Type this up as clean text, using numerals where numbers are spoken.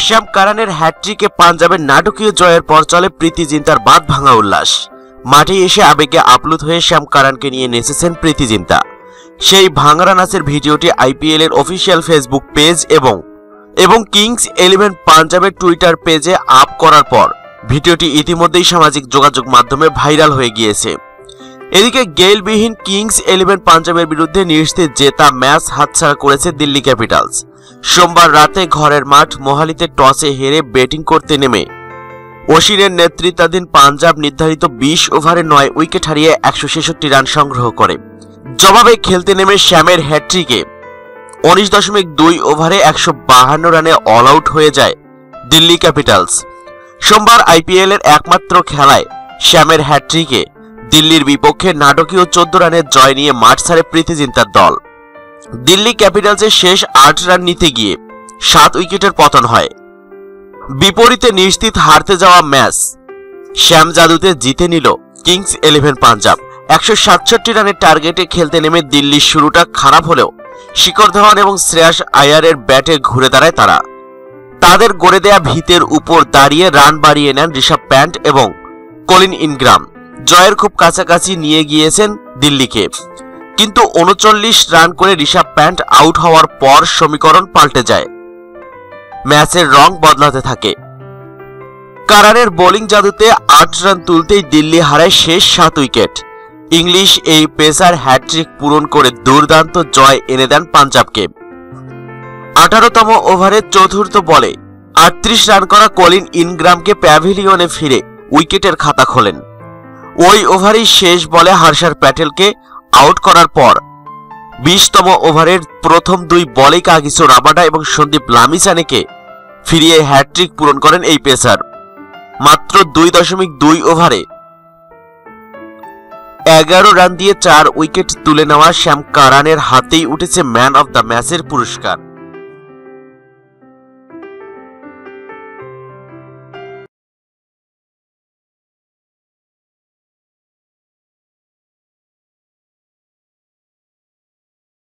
শ্যাম কারানের হ্যাট্রিকে পাঞ্জাবের নাটকীয় জয়ের পর চলে প্রীতি জিন্তার বাঁধ ভাঙা উল্লাস। মাঠে এসে আবেগে আপ্লুত হয়ে শ্যাম কারানকে নিয়ে নেচেছেন প্রীতি জিন্তা। সেই ভাঙড়া নাচের ভিডিওটি আইপিএল এর অফিসিয়াল ফেসবুক পেজ এবং কিংস 11 পাঞ্জাবের টুইটার পেজে আপ করার পর ভিডিওটি ইতিমধ্যেই সামাজিক যোগাযোগ মাধ্যমে ভাইরাল হয়ে গিয়েছে। এদিকে গেইলবিহীন কিংস 11 পাঞ্জাবের বিরুদ্ধে নিশ্চিত জেতা ম্যাচ হাতছাড়া করেছে দিল্লি ক্যাপিটালস। সোমবার রাতে ঘরের মাঠ মোহালিতে টসে হেরে ব্যাটিং করতে নেমে অশ্বিনের নেতৃত্বাধীন পাঞ্জাব নির্ধারিত 20 ওভারে 9 উইকেট হারিয়ে 166 রান সংগ্রহ করে। জবাবে খেলতে নেমে শ্যামের হ্যাট্রিকে 19.2 ওভারে 152 রানে অল আউট হয়ে যায় দিল্লি ক্যাপিটালস। সোমবার আইপিএল এর একমাত্র খেলায় শ্যামের হ্যাট্রিকে দিল্লির বিপক্ষে নাটকীয় 14 রানের জয় নিয়ে মাঠ ছাড়ে প্রীতি জিন্তার দল। দিল্লি ক্যাপিটালসের শেষ 8 রান নিতে গিয়ে 7 উইকেটের পতন হয়। বিপরীতে নিশ্চিত হারতে যাওয়া ম্যাচ শ্যাম জাদুতে জিতে নিল কিংস 11 পাঞ্জাব। 167 রানের টার্গেটে খেলতে নেমে দিল্লির শুরুটা খারাপ হলেও শিখর ধাওয়ান এবং শ্রেয়াস আয়ারের ব্যাটে ঘুরে দাঁড়ায় তারা। তাদের গড়ে দেয়া ভিতের উপর দাঁড়িয়ে রান বাড়িয়ে নেন ঋষভ প্যান্ট এবং কলিন ইনগ্রাম। জয়ের খুব কাছাকাছি নিয়ে গিয়েছেন দিল্লিকে, কিন্তু 39 রান করে ঋষভ প্যান্ট আউট হওয়ার পর সমীকরণ পাল্টে যায়। ম্যাচের রং বদলাতে থাকে। কারানের বোলিং জাদুতে 8 রান তুলতেই দিল্লি হারায় শেষ 7 উইকেট। ইংলিশ এই পেসার হ্যাট্রিক পূরণ করে দুর্দান্ত জয় এনে দেন পাঞ্জাবকে। 18তম ওভারের চতুর্থ বলে 38 রান করা কলিন ইনগ্রামকে প্যাভিলিয়নে ফিরে উইকেটের খাতা খোলেন। ওই ওভারেই শেষ বলে হর্ষার প্যাটেলকে আউট করার পর 20তম ওভারের প্রথম 2 বলে কাগিসো রাবাডা এবং সন্দীপ লামিছানেকে ফিরিয়ে হ্যাট্রিক পূরণ করেন এই পেসার। মাত্র 2.2 ওভারে 11 রান দিয়ে 4 উইকেট তুলে নেওয়া শ্যাম কারানের হাতেই উঠেছে ম্যান অব দ্য ম্যাচের পুরস্কার।